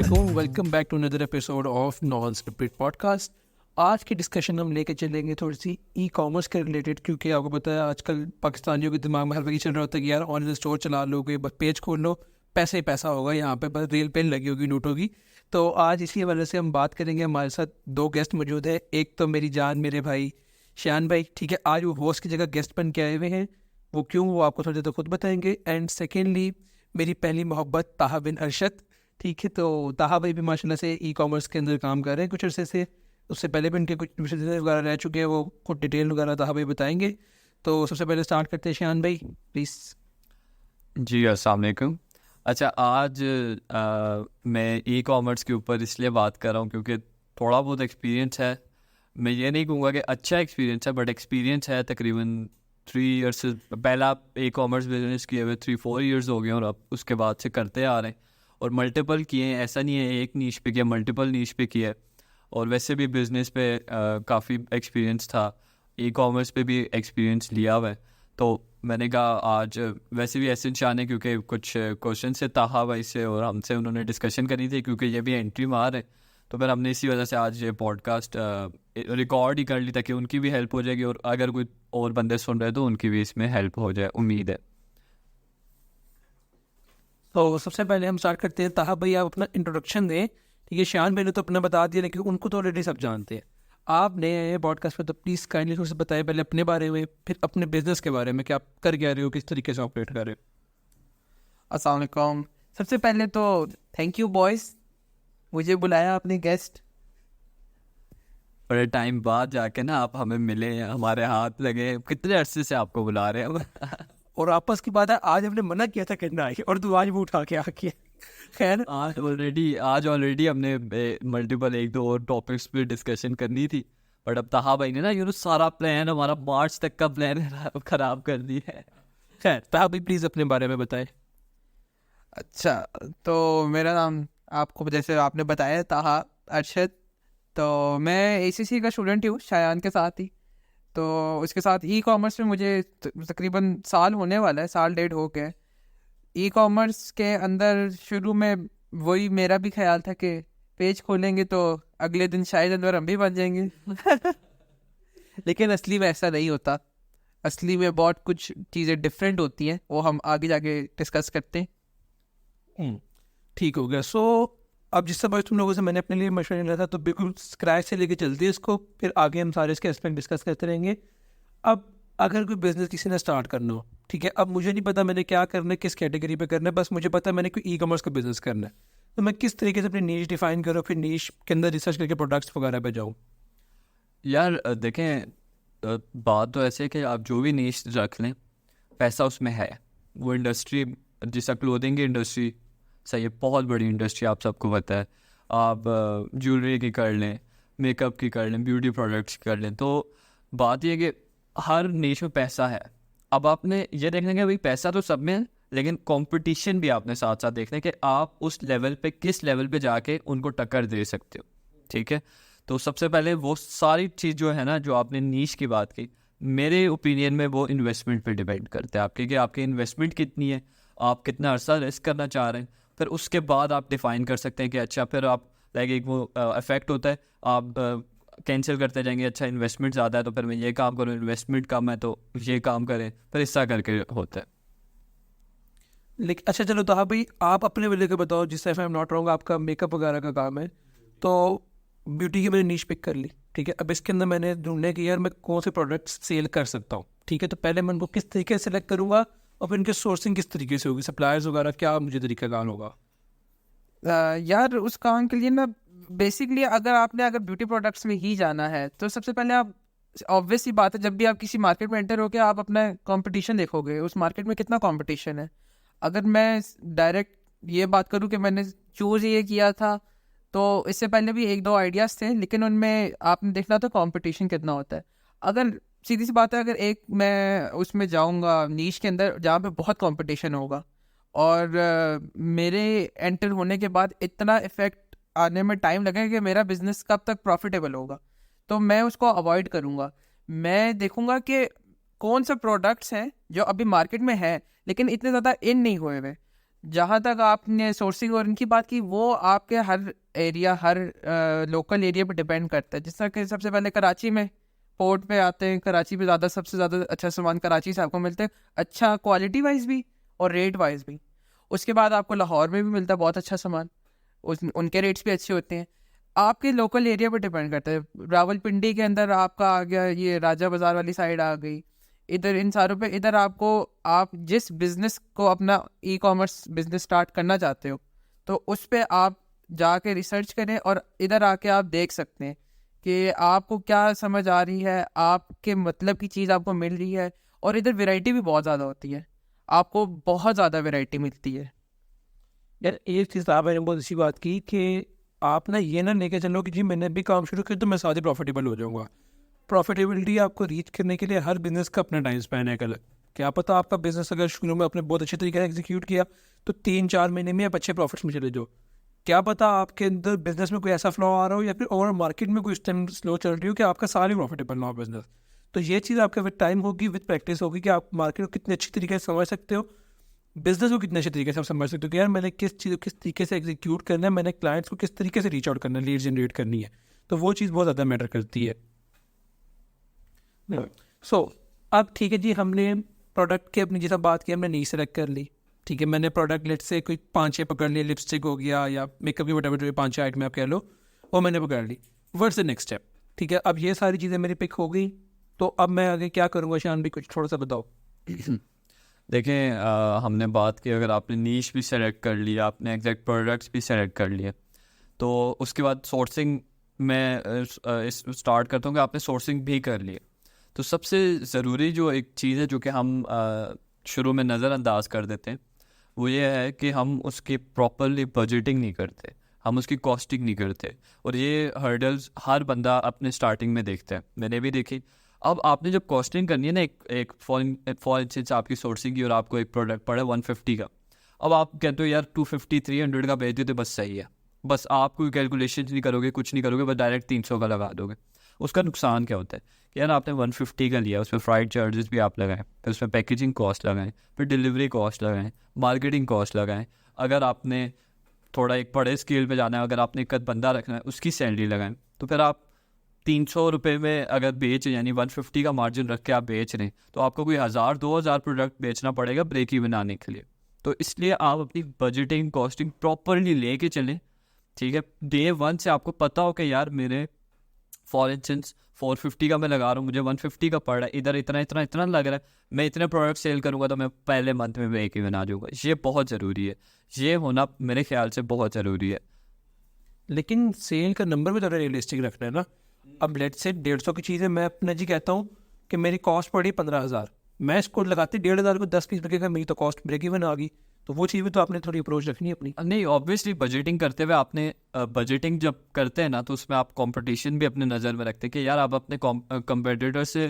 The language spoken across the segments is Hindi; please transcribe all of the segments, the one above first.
वालेकुम, welcome back to another episode of non scripted podcast. आज की डिस्कशन हम लेके चलेंगे थोड़ी सी ई कॉमर्स के रिलेटेड, क्योंकि आपको पता है आजकल पाकिस्तानियों के दिमाग में हर वही चल रहा होता है कि यार ऑनलाइन स्टोर चला लोगे, बस पेज खोल लो, पैसे ही पैसा होगा, यहाँ पे बस रेल पेन लगी होगी नोटों की। तो आज इसी वजह से हम बात करेंगे। हमारे साथ दो गेस्ट मौजूद है, एक तो मेरी जान मेरे भाई शान भाई, ठीक है, आज वो होस्ट की जगह गेस्ट बन के आए हुए हैं। वो क्यों, वो आपको थोड़ी देर तो खुद बताएंगे। एंड सेकेंडली मेरी पहली मोहब्बत ताहा बिन अरशद, ठीक है। तो ताहा भाई भी माशाल्लाह से ई कॉमर्स के अंदर काम कर रहे हैं कुछ अरसे से, उससे पहले भी उनके कुछ बिजनेस वगैरह रह चुके हैं, वो खुद डिटेल वगैरह ताहा भाई बताएंगे। तो सबसे पहले स्टार्ट करते हैं शान भाई, प्लीज़। जी अस्सलाम वालेकुम। अच्छा, आज मैं ई कॉमर्स के ऊपर इसलिए बात कर रहा हूँ क्योंकि थोड़ा बहुत एक्सपीरियंस है। मैं ये नहीं कहूँगा कि अच्छा एक्सपीरियंस है, बट एक्सपीरियंस है। तकरीबन 3 ईयर्स से पहला ई कॉमर्स बिजनेस किए हुए 3-4 ईयर्स हो गए और अब उसके बाद से करते आ रहे हैं और मल्टीपल किए हैं। ऐसा नहीं है एक नीश पे किया, मल्टीपल नीश पे किया। और वैसे भी बिज़नेस पे काफ़ी एक्सपीरियंस था, ई कॉमर्स पे भी एक्सपीरियंस लिया हुआ है। तो मैंने कहा आज वैसे भी ऐसे शान है क्योंकि कुछ क्वेश्चन से ताहा भाई से और हमसे उन्होंने डिस्कशन करी थी, क्योंकि ये भी एंट्री मार है। तो फिर हमने इसी वजह से आज ये पॉडकास्ट रिकॉर्ड ही कर ली ताकि उनकी भी हेल्प हो जाएगी और अगर कोई और बंदे सुन रहे तो उनकी भी इसमें हेल्प हो जाए, उम्मीद है। तो सबसे पहले हम स्टार्ट करते हैं, ताहा भाई आप अपना इंट्रोडक्शन दें, ठीक है। शान भाई ने तो अपना बता दिया, लेकिन उनको तो ऑलरेडी सब जानते हैं। आप नए आए हैं पॉडकास्ट पे, तो प्लीज़ काइंडली थोड़ा सा बताएं पहले अपने बारे में, फिर अपने बिजनेस के बारे में कि आप कर क्या रहे हो, किस तरीके से ऑपरेट कर रहे हो। अस्सलाम वालेकुम। सबसे पहले तो थैंक यू बॉयज़, मुझे बुलाया आपने गेस्ट। बड़े टाइम बाद जाके ना आप हमें मिले, हमारे हाथ लगे, कितने अरसे से आपको बुला रहे हैं। और आपस की बात है, आज हमने मना किया था करना है और तू आज भी उठा के आके खैर। आज ऑलरेडी हमने मल्टीपल 1-2 और टॉपिक्स पे डिस्कशन करनी थी, बट अब ताहा भाई ने ना सारा प्लान, हमारा मार्च तक का प्लान खराब कर दिया है। खैर ताहा भाई प्लीज़ अपने बारे में बताएं। अच्छा, तो मेरा नाम आपको जैसे आपने बताया ताहा अरशद। तो मैं एसीसी का स्टूडेंट ही हूँ, शायान के साथ ही। तो उसके साथ ई कॉमर्स में मुझे तकरीबन साल होने वाला है, साल डेढ़ हो गया। ई कॉमर्स के अंदर शुरू में वही मेरा भी ख्याल था कि पेज खोलेंगे तो अगले दिन शायद अंदर हम भी बन जाएंगे। लेकिन असली में ऐसा नहीं होता। असली में बहुत कुछ चीज़ें डिफरेंट होती हैं, वो हम आगे जाके डिस्कस करते हैं। ठीक हो गया। सो अब जिस समय तुम लोगों से मैंने अपने लिए मशवरा लिया था, तो बिल्कुल स्क्रैच से लेके चलते हैं इसको, फिर आगे हम सारे इसके एस्पेक्ट डिस्कस करते रहेंगे। अब अगर कोई बिजनेस किसी ने स्टार्ट करना हो, ठीक है, अब मुझे नहीं पता मैंने क्या करना है, किस कैटेगरी पे करना है, बस मुझे पता है मैंने कोई ई कॉमर्स का बिजनेस करना है, तो मैं किस तरीके से अपनी नीश डिफाइन करूँ, फिर नीश के अंदर रिसर्च करके प्रोडक्ट्स वगैरह पे जाऊँ। यार देखें, बात तो ऐसे है कि आप जो भी नीश रख लें, पैसा उसमें है। वो इंडस्ट्री जैसा क्लोथिंग की इंडस्ट्री सही है, बहुत बड़ी इंडस्ट्री, आप सबको पता है। आप ज्वेलरी की कर लें, मेकअप की कर लें, ब्यूटी प्रोडक्ट्स की कर लें। तो बात यह है कि हर नीश में पैसा है। अब आपने ये देखना कि भाई पैसा तो सब में है, लेकिन कंपटीशन भी आपने साथ साथ देखना है कि आप उस लेवल पे, किस लेवल पे जाके उनको टक्कर दे सकते हो, ठीक है। तो सबसे पहले वो सारी चीज़ जो है ना, जो आपने नीश की बात की, मेरे ओपिनियन में वो इन्वेस्टमेंट पे डिपेंड करते हैं आपके, कि आपकी इन्वेस्टमेंट कितनी है, आप कितना अर्सा रिस्क करना चाह रहे हैं। फिर उसके बाद आप डिफ़ाइन कर सकते हैं कि अच्छा, फिर आप लाइक एक वो इफेक्ट होता है, आप कैंसिल करते जाएंगे। अच्छा, इन्वेस्टमेंट ज़्यादा है तो फिर मैं ये काम करूँ, इन्वेस्टमेंट कम है तो ये काम करें, फिर ऐसा करके होता है। लेकिन अच्छा चलो ताहा भाई आप अपने वाले को बताओ, जिस तरह आई एम नॉट रॉन्ग आपका मेकअप वगैरह का काम है, तो ब्यूटी की मैंने नीश पिक कर ली, ठीक है। अब इसके अंदर मैंने ढूंढने की यार मैं कौन से प्रोडक्ट्स सेल कर सकता हूँ, ठीक है। तो पहले मैं उनको किस तरीके से सेलेक्ट करूँगा और फिर इनके सोर्सिंग किस तरीके से होगी, सप्लायर्स वगैरह, क्या मुझे तरीका कार होगा। यार उस काम के लिए ना बेसिकली अगर ब्यूटी प्रोडक्ट्स में ही जाना है तो सबसे पहले आप, ऑब्वियस सी बात है, जब भी आप किसी मार्केट में एंटर होके आप अपना कंपटीशन देखोगे, उस मार्केट में कितना कंपटीशन है। अगर मैं डायरेक्ट ये बात करूँ कि मैंने चूज़ ये किया था, तो इससे पहले भी 1-2 आइडियाज़ थे, लेकिन उनमें आपने देखना था कंपटीशन कितना होता है। अगर सीधी सी बात है, अगर एक मैं उसमें जाऊँगा नीश के अंदर जहाँ पे बहुत कंपटीशन होगा और मेरे एंटर होने के बाद इतना इफेक्ट आने में टाइम लगेगा कि मेरा बिजनेस कब तक प्रॉफिटेबल होगा, तो मैं उसको अवॉइड करूँगा। मैं देखूँगा कि कौन से प्रोडक्ट्स हैं जो अभी मार्केट में है लेकिन इतने ज़्यादा इन नहीं हुए हुए। जहाँ तक आपने सोर्सिंग और इनकी बात की, वो आपके हर एरिया, हर लोकल एरिया पे डिपेंड करता है। जिस तरह कि सबसे पहले कराची में पोर्ट पे आते हैं, कराची पे सबसे ज़्यादा अच्छा सामान कराची से आपको मिलता है, अच्छा क्वालिटी वाइज भी और रेट वाइज भी। उसके बाद आपको लाहौर में भी मिलता है बहुत अच्छा सामान, उनके रेट्स भी अच्छे होते हैं। आपके लोकल एरिया पे डिपेंड करता है। रावलपिंडी के अंदर आपका आ गया, ये राजा बाज़ार वाली साइड आ गई, इधर इन सारों पे, इधर आपको, आप जिस बिज़नेस को अपना ई कॉमर्स बिज़नेस स्टार्ट करना चाहते हो, तो उस पे आप जाके रिसर्च करें और इधर आके आप देख सकते हैं कि आपको क्या समझ आ रही है, आपके मतलब की चीज़ आपको मिल रही है। और इधर वैरायटी भी बहुत ज़्यादा होती है, आपको बहुत ज़्यादा वैरायटी मिलती है। यार एक चीज़ आपने बहुत अच्छी बात की कि आप ना ये ना लेके चलो कि जी मैंने भी काम शुरू किया तो मैं साथ ही प्रॉफिटेबल हो जाऊंगा। प्रॉफिटेबिलिटी आपको रीच करने के लिए हर बिजनेस का अपना टाइम स्पैन है। कल क्या पता आपका बिजनेस अगर शुरू में आपने बहुत अच्छे तरीके से एग्जीक्यूट किया तो 3-4 महीने में आप अच्छे प्रॉफिट्स में चले जाओ। क्या पता आपके अंदर बिजनेस में कोई ऐसा फ्लॉ आ रहा हो या फिर ओवरऑल मार्केट में कोई इस टाइम स्लो चल रही हो कि आपका साल ही प्रॉफिटेबल ना हो बिजनेस। तो ये चीज़ आपके विद टाइम होगी, विद प्रैक्टिस होगी कि आप मार्केट को कितने अच्छी तरीके से समझ सकते हो, बिजनेस को कितने अच्छे तरीके से आप समझ सकते हो कि यार मैंने किस चीज़ को किस तरीके से एग्जीक्यूट करना है, मैंने क्लाइंट्स को किस तरीके से रीच आउट करना है, लीड जनरेट करनी है। तो वो चीज़ बहुत ज़्यादा मैटर करती है। सो अब ठीक है जी, हमने प्रोडक्ट की अपनी जैसा बात की, हमने नीड सेलेक्ट कर ली। ठीक है, मैंने प्रोडक्ट लेट से कोई 5-6 पकड़ लिए, लिपस्टिक हो गया या मेकअप की वटेवर जो 5-6 आइटम आप कह लो, वो मैंने पकड़ ली। What's the next step? ठीक है, अब ये सारी चीज़ें मेरी पिक हो गई, तो अब मैं आगे क्या करूँगा? शान भी कुछ थोड़ा सा बताओ। देखें, हमने बात की, अगर आपने नीश भी सेलेक्ट कर लिया, आपने एग्जैक्ट प्रोडक्ट्स भी सेलेक्ट कर लिए, तो उसके बाद सोर्सिंग में स्टार्ट करता हूँ कि आपने सोर्सिंग भी कर ली। तो सबसे ज़रूरी जो एक चीज़ है जो कि हम शुरू में नज़रअंदाज कर देते हैं, वो ये है कि हम उसकी प्रॉपरली बजटिंग नहीं करते, हम उसकी कॉस्टिंग नहीं करते। और ये हर्डल्स हर बंदा अपने स्टार्टिंग में देखता है, मैंने भी देखी। अब आपने जब कॉस्टिंग करनी है ना, एक फॉर इंस्टेंस आपकी सोर्सिंग की और आपको एक प्रोडक्ट पड़ा 150 का, अब आप कहते हो यार 250-300 का भेज देते बस सही है, बस आप कोई कैलकुलेशन नहीं करोगे, कुछ नहीं करोगे, बस डायरेक्ट 300 का लगा दोगे। उसका नुकसान क्या होता है कि यार आपने 150 का लिया, उसमें फ्राइट चार्जेस भी आप लगाएं, फिर उसमें पैकेजिंग कॉस्ट लगाएं, फिर डिलीवरी कॉस्ट लगाएं, मार्केटिंग कॉस्ट लगाएं। अगर आपने थोड़ा एक बड़े स्केल पे जाना है, अगर आपने एक बंदा रखना है, उसकी सैलरी लगाएं, तो फिर आप 300 रुपये में अगर बेच, यानी 150 का मार्जिन रख के आप बेच रहे हैं, तो आपको कोई 1000-2000 प्रोडक्ट बेचना पड़ेगा ब्रेक इवन आने के लिए। तो इसलिए आप अपनी बजटिंग कॉस्टिंग प्रॉपरली लेके चलें। ठीक है, डे 1 से आपको पता हो कि यार मेरे फॉर इंस्टेंस 450 का मैं लगा रहा हूँ, मुझे 150 का पड़ रहा है, इधर इतना इतना इतना लग रहा है, मैं इतने प्रोडक्ट सेल करूँगा तो मैं पहले मंथ में ब्रेक इवन आ जाऊँगा। ये बहुत ज़रूरी है, ये होना मेरे ख्याल से बहुत ज़रूरी है। लेकिन सेल का नंबर भी थोड़ा रियलिस्टिक रखना है ना। अब लेट से 150 की चीज़ है, मैं अपना जी कहता हूँ कि मेरी कॉस्ट पड़ी 15,000, मैं इसको लगाते 1,500 को 10 पीस लगेगा, मेरी तो कॉस्ट ब्रेक इवन आ गई। तो वो चीज़ भी तो आपने थोड़ी अप्रोच रखनी है अपनी। नहीं, ऑब्वियसली बजटिंग करते हुए आपने बजटिंग जब करते हैं ना, तो उसमें आप कंपटीशन भी अपने नज़र में रखते हैं कि यार आप अपने कंपेटिटर से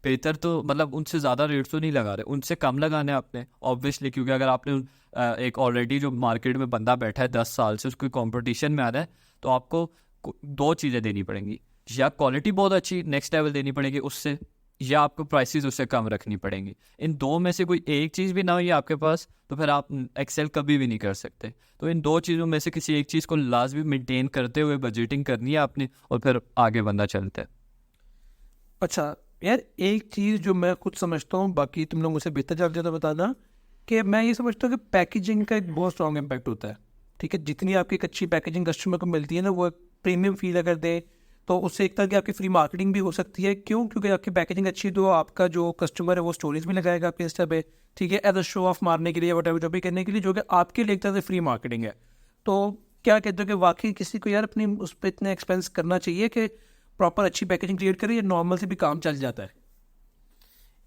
बेहतर, तो मतलब उनसे ज़्यादा रेट तो नहीं लगा रहे, उनसे कम लगाने हैं आपने ऑब्वियसली। क्योंकि अगर आपने एक ऑलरेडी जो मार्केट में बंदा बैठा है 10 साल से, उसको कंपटीशन में आ रहा है, तो आपको 2 चीज़ें देनी पड़ेंगी, या क्वालिटी बहुत अच्छी नेक्स्ट लेवल देनी पड़ेगी उससे, या आपको प्राइसेस उससे कम रखनी पड़ेंगी। इन 2 में से कोई एक चीज़ भी ना हो आपके पास, तो फिर आप एक्सेल कभी भी नहीं कर सकते। तो इन 2 चीज़ों में से किसी एक चीज़ को लाजमी मेंटेन करते हुए बजटिंग करनी है आपने, और फिर आगे बंदा चलता है। अच्छा यार, एक चीज़ जो मैं खुद समझता हूँ, बाकी तुम लोग मुझसे बेहतर जानते हो तो बताना, कि मैं ये समझता हूँ कि पैकेजिंग का एक बहुत स्ट्रॉन्ग इम्पैक्ट होता है। ठीक है, जितनी आपकी एक अच्छी पैकेजिंग कस्टमर को मिलती है ना, वो प्रीमियम फील अगर दे, तो उससे एक तरह की आपकी फ्री मार्केटिंग भी हो सकती है। क्यों? क्योंकि आपकी पैकेजिंग अच्छी है तो आपका जो कस्टमर है वो स्टोरीज भी लगाएगा आपके इंस्टा पे, ठीक है, एज अ शो ऑफ मारने के लिए, वट एवर जो भी करने के लिए, जो कि आपके लिए एक तरह से फ्री मार्केटिंग है। तो क्या कहते हो कि वाकई किसी को यार अपनी उस पर इतना एक्सपेंस करना चाहिए कि प्रॉपर अच्छी पैकेजिंग क्रिएट करे, या नॉर्मल से भी काम चल जाता है?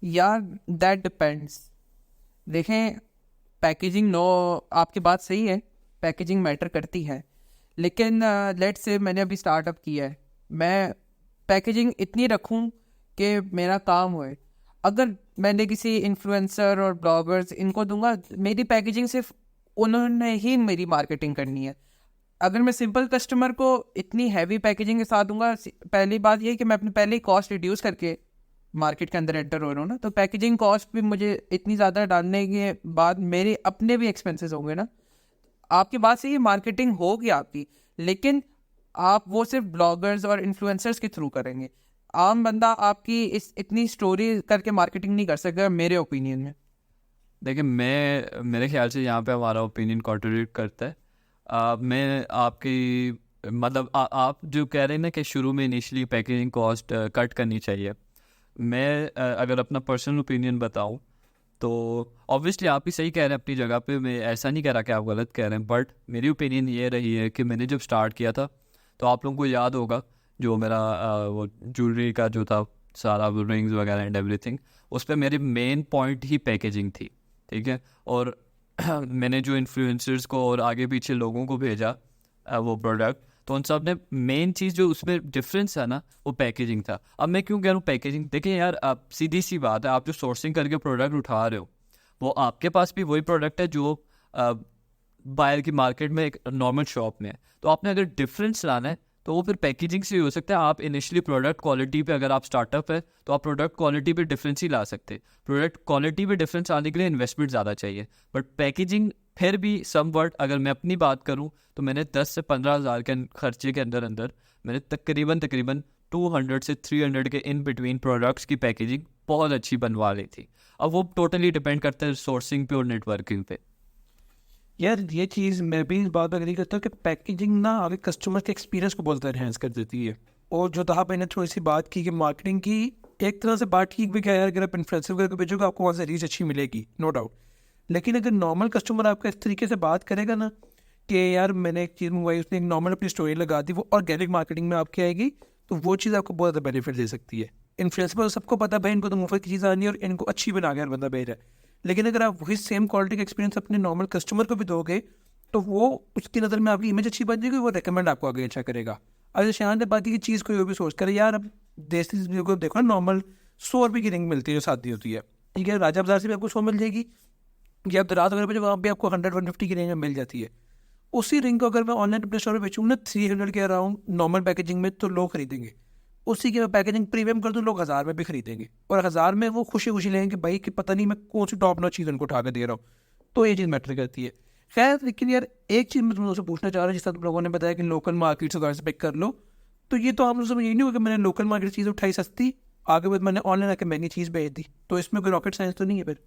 यार दैट डिपेंड्स। देखें, पैकेजिंग, नो, आपकी बात सही है, पैकेजिंग मैटर करती है, लेकिन लेट्स से मैंने अभी स्टार्टअप किया है, मैं पैकेजिंग इतनी रखूं कि मेरा काम होए। अगर मैंने किसी इन्फ्लुएंसर और ब्लॉगर्स इनको दूंगा, मेरी पैकेजिंग सिर्फ उन्होंने ही मेरी मार्केटिंग करनी है। अगर मैं सिंपल कस्टमर को इतनी हैवी पैकेजिंग के साथ दूंगा, पहली बात ये है कि मैं अपनी पहले ही कॉस्ट रिड्यूस करके मार्केट के अंदर एंटर हो रहा हूँ ना, तो पैकेजिंग कॉस्ट भी मुझे इतनी ज़्यादा डालने के बाद मेरे अपने भी एक्सपेंसेस होंगे ना। आपकी बात सही है, मार्केटिंग होगी आपकी, लेकिन आप वो सिर्फ ब्लॉगर्स और इन्फ्लुएंसर्स के थ्रू करेंगे। आम बंदा आपकी इस इतनी स्टोरी करके मार्केटिंग नहीं कर सकेगा मेरे ओपिनियन में। देखिए मेरे ख्याल से यहाँ पे हमारा ओपिनियन कॉन्ट्रीब्यूट करता है। मैं आपकी मतलब आप जो कह रहे हैं ना कि शुरू में इनिशियली पैकेजिंग कॉस्ट कट करनी चाहिए, मैं अगर अपना पर्सनल ओपिनियन बताऊं तो ऑब्वियसली आप भी सही कह रहे हैं अपनी जगह पे, मैं ऐसा नहीं कह रहा कि आप गलत कह रहे हैं, बट मेरी ओपिनियन ये रही है कि मैंने जब स्टार्ट किया था तो आप लोगों को याद होगा जो मेरा वो ज्वेलरी का जो था सारा वो रिंग्स वगैरह एंड एवरीथिंग, उस पर मेरी मेन पॉइंट ही पैकेजिंग थी, ठीक है। और मैंने जो इन्फ्लुएंसर्स को और आगे पीछे लोगों को भेजा वो प्रोडक्ट, तो उन सब ने मेन चीज़ जो उसमें डिफरेंस है ना वो पैकेजिंग था। अब मैं क्यों कह रहा हूँ पैकेजिंग, देखिए यार आप सीधी सी बात है, आप जो सोर्सिंग करके प्रोडक्ट उठा रहे हो वो आपके पास भी वही प्रोडक्ट है जो बाहर की मार्केट में एक नॉर्मल शॉप में है। तो आपने अगर डिफरेंस लाना है तो वो फिर पैकेजिंग से ही हो सकता है। आप इनिशियली प्रोडक्ट क्वालिटी पे, अगर आप स्टार्टअप है तो आप प्रोडक्ट क्वालिटी पे डिफरेंस ही ला सकते हैं। प्रोडक्ट क्वालिटी पे डिफरेंस आने के लिए इन्वेस्टमेंट ज़्यादा चाहिए, बट पैकेजिंग फिर भी समवट, अगर मैं अपनी बात करूं तो मैंने 10 से 15 हज़ार के खर्चे के अंदर मैंने तकरीबन 200 से 300 के इन बिटवीन प्रोडक्ट्स की पैकेजिंग बहुत अच्छी बनवा ली थी। अब वो टोटली डिपेंड करता है सोर्सिंग पे और नेटवर्किंग पे। यार ये चीज़ मैं भी इस बात पर एग्री करता हूँ कि पैकेजिंग ना आगे कस्टमर के एक्सपीरियंस को बहुत एनहेंस कर देती है। और जो था मैंने थोड़ी सी बात की कि मार्केटिंग की एक तरह से बात ठीक भी क्या यार, अगर आप इन्फ्लुएंसर वगैरह को भेजोगे आपको वहाँ से रीच अच्छी मिलेगी, नो डाउट। लेकिन अगर नॉर्मल कस्टमर आपका इस तरीके से बात करेगा ना कि यार मैंने एक चीज़ मंगवाई, उसने एक नॉर्मल अपनी स्टोरी लगा दी, वो ऑर्गेनिक मार्केटिंग में आपकी आएगी, तो वो चीज़ आपको बहुत ज़्यादा बेनिफिट दे सकती है। इन्फ्लुएंसर पर सबको पता है भाई इनको तो मुफ्त की चीज़ आनी है और इनको अच्छी बना के हर बंदा भेज रहा है। लेकिन अगर आप वही सेम क्वालिटी का एक्सपीरियंस अपने नॉर्मल कस्टमर को भी दोगे तो वो उसकी नज़र में आपकी इमेज अच्छी बन जाएगी, वो रिकमेंड आपको आगे अच्छा करेगा। अगर शांत है बाकी की चीज़ कोई भी सोच करे यार, अब देसी चीज़ को देखो ना, नॉर्मल 100 रुपये की रिंग मिलती है जो शादी होती है, ठीक है, राजा बाजार से भी आपको 100 मिल जाएगी, या आप रात वगैरह पे वहाँ भी आपको 100-150 की रेंज में मिल जाती है। उसी रिंग को अगर मैं ऑनलाइन अपने स्टोर में बेचूँ ना 300 के अराउंड नॉर्मल पैकेजिंग में, तो लोग खरीदेंगे। उसी की मैं पैकेजिंग प्रीमियम कर दूँ, लोग 1000 में भी खरीदेंगे, और 1000 में वो खुशी खुशी लेंगे कि भाई कि पता नहीं मैं कौन सी टॉप नॉच चीज़ उनको उठा कर दे रहा हूँ। तो ये चीज़ मैटर करती है। खैर लेकिन यार एक चीज़ मैं तुमसे पूछना चाह रहा हूँ, जिस तरह तुम लोगों ने बताया कि लोकल मार्केट से से पिक कर लो, तो ये तो आप लोग ये नहीं होगा कि मैंने लोकल मार्केट चीज़ उठाई सस्ती, आगे बाद मैंने ऑनलाइन आके महंगी चीज़ भेज दी, तो इसमें कोई रॉकेट साइंस तो नहीं है फिर?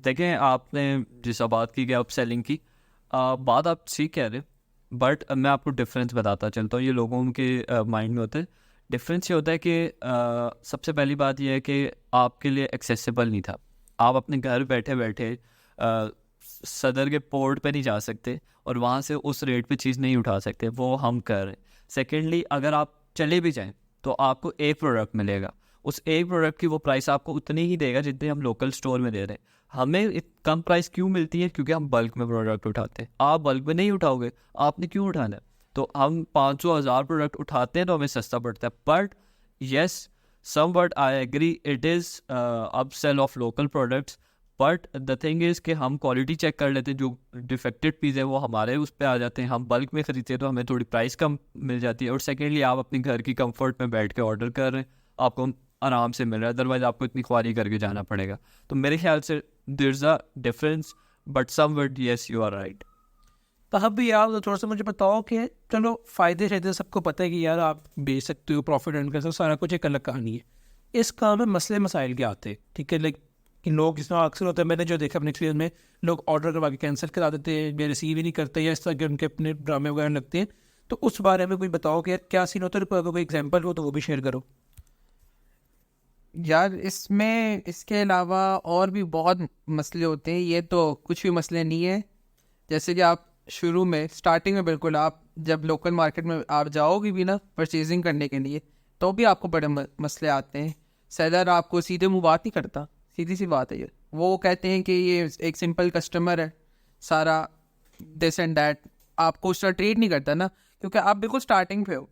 देखें आपने जैसा बात की कि आप सेलिंग की बात आप ठीक कह रहे, बट मैं आपको डिफरेंस बताता चलता हूँ। ये लोगों के माइंड में होता है। डिफरेंस ये होता है कि सबसे पहली बात ये है कि आपके लिए एक्सेसिबल नहीं था। आप अपने घर बैठे बैठे सदर के पोर्ट पे नहीं जा सकते और वहाँ से उस रेट पे चीज़ नहीं उठा सकते, वो हम कर रहे हैं। सेकेंडली अगर आप चले भी जाएं तो आपको एक प्रोडक्ट मिलेगा, उस एक प्रोडक्ट की वो प्राइस आपको उतनी ही देगा जितनी हम लोकल स्टोर में दे रहे हैं। हमें कम प्राइस क्यों मिलती है? क्योंकि हम बल्क में प्रोडक्ट उठाते हैं। आप बल्क में नहीं उठाओगे, आपने क्यों उठाना है? तो हम 500,000 प्रोडक्ट उठाते हैं तो हमें सस्ता पड़ता है। But yes, some but I agree it is upsell of local products, but the thing is कि हम क्वालिटी चेक कर लेते हैं, जो डिफेक्टेड पीस है वो हमारे उस पर आ जाते हैं, हम बल्क में ख़रीदते हैं तो हमें थोड़ी प्राइस कम मिल जाती है। और सेकेंडली आप अपने घर की कंफर्ट में बैठ के ऑर्डर कर रहे हैं, आपको आराम से मिल रहा है, अदरवाइज आपको इतनी ख्वारी करके जाना पड़ेगा। तो मेरे ख्याल से there is a difference, but somewhat yes you are right. तो अब भी आप तो थोड़ा सा मुझे बताओ कि चलो फ़ायदे शायद सबको पता है कि यार आप बेच सकते हो, प्रॉफिट अर्न कर सकते हो, सारा कुछ एक अलग कहानी है। इस काम में मसले मसाइल क्या आते हैं? ठीक है, लाइक कि लोग इसमें अक्सर होता है, मैंने जो देखा अपने एक्सपीरियंस में, लोग ऑर्डर करवा के कैंसिल करा देते हैं या रिसीव ही नहीं करते, या इस तरह के उनके अपने ड्रामे वगैरह लगते हैं। तो उस बारे में कोई बताओ कि यार क्या सीन होता है, अगर कोई एग्जाम्पल हो तो वो भी शेयर करो। यार इसमें इसके अलावा और भी बहुत मसले होते हैं, ये तो कुछ भी मसले नहीं है। जैसे कि आप शुरू में स्टार्टिंग में बिल्कुल आप जब लोकल मार्केट में आप जाओगे भी ना परचेजिंग करने के लिए, तो भी आपको बड़े मसले आते हैं। सेलर आपको सीधे मुँह बात नहीं करता, सीधी सी बात है ये। वो कहते हैं कि ये एक सिंपल कस्टमर है, सारा दिस एंड दैट, आपको उसका ट्रीट नहीं करता ना, क्योंकि आप बिल्कुल स्टार्टिंग पे हो।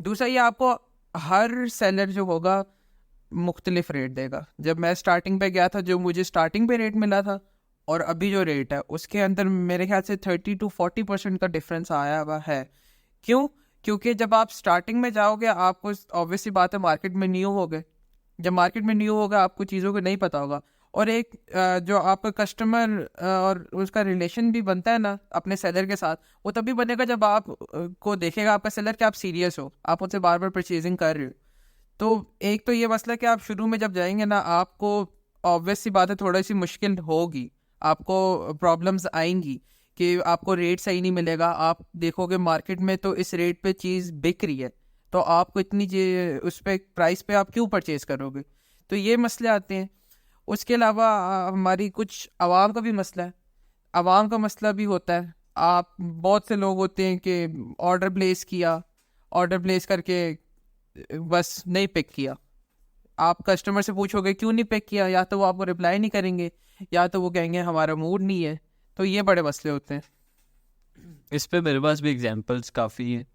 दूसरा ये आपको हर सेलर जो होगा मुख्तलिफ रेट देगा। जब मैं स्टार्टिंग पे गया था, जो मुझे स्टार्टिंग पे रेट मिला था और अभी जो रेट है उसके अंदर मेरे ख्याल से 30 to 40% का डिफरेंस आया हुआ है। क्यों? क्योंकि जब आप स्टार्टिंग में जाओगे, आपको ऑब्वियसली बात है मार्केट में न्यू हो गए, जब मार्केट में न्यू होगा आपको चीज़ों को नहीं पता होगा। और एक जो आपका कस्टमर और उसका रिलेशन भी बनता है ना अपने सेलर के साथ, वो तभी बनेगा जब आप को देखेगा आपका सेलर कि आप सीरियस हो, आप उनसे बार बार परचेजिंग कर रहे हो। तो एक तो ये मसला कि आप शुरू में जब जाएंगे ना, आपको ऑब्वियस सी बात है थोड़ी सी मुश्किल होगी, आपको प्रॉब्लम्स आएंगी कि आपको रेट सही नहीं मिलेगा। आप देखोगे मार्केट में तो इस रेट पे चीज़ बिक रही है, तो आपको इतनी उस पे प्राइस पे आप क्यों परचेज़ करोगे। तो ये मसले आते हैं। उसके अलावा हमारी कुछ आवाम का भी मसला है। आवाम का मसला भी होता है। आप बहुत से लोग होते हैं कि ऑर्डर प्लेस करके बस नहीं पिक किया। आप कस्टमर से पूछोगे क्यों नहीं पिक किया, या तो वो आपको रिप्लाई नहीं करेंगे, या तो वो कहेंगे हमारा मूड नहीं है। तो ये बड़े मसले होते हैं। इस पे मेरे पास भी एग्जांपल्स काफ़ी हैं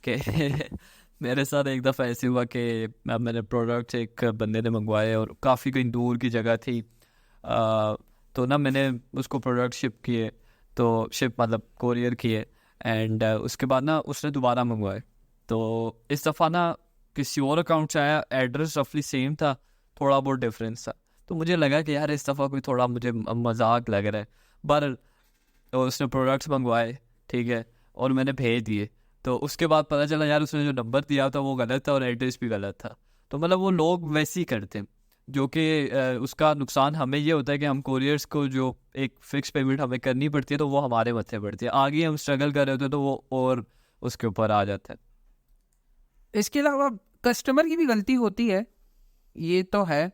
कि मेरे साथ एक दफ़ा ऐसे हुआ कि मैंने प्रोडक्ट एक बंदे ने मंगवाए और काफ़ी कहीं दूर की जगह थी। तो ना मैंने उसको प्रोडक्ट शिप किए, तो शिप मतलब कोरियर किए, एंड उसके बाद ना उसने दोबारा मंगवाए। तो इस दफ़ा ना किसी और अकाउंट से आया, एड्रेस रफली सेम था, थोड़ा बहुत डिफरेंस था। तो मुझे लगा कि यार इस दफ़ा कोई थोड़ा मुझे मजाक लग रहा है। पर तो उसने प्रोडक्ट्स मंगवाए, ठीक है, और मैंने भेज दिए। तो उसके बाद पता चला यार उसने जो नंबर दिया था वो गलत था और एड्रेस भी गलत था। तो मतलब वो लोग वैसे ही करते हैं, जो कि उसका नुकसान हमें ये होता है कि हम कोरियर्स को जो एक फ़िक्स पेमेंट हमें करनी पड़ती है तो वो हमारे मत्थे पड़ती है। आगे हम स्ट्रगल कर रहे होते हैं तो वो और उसके ऊपर आ जाता है। इसके अलावा कस्टमर की भी गलती होती है, ये तो है।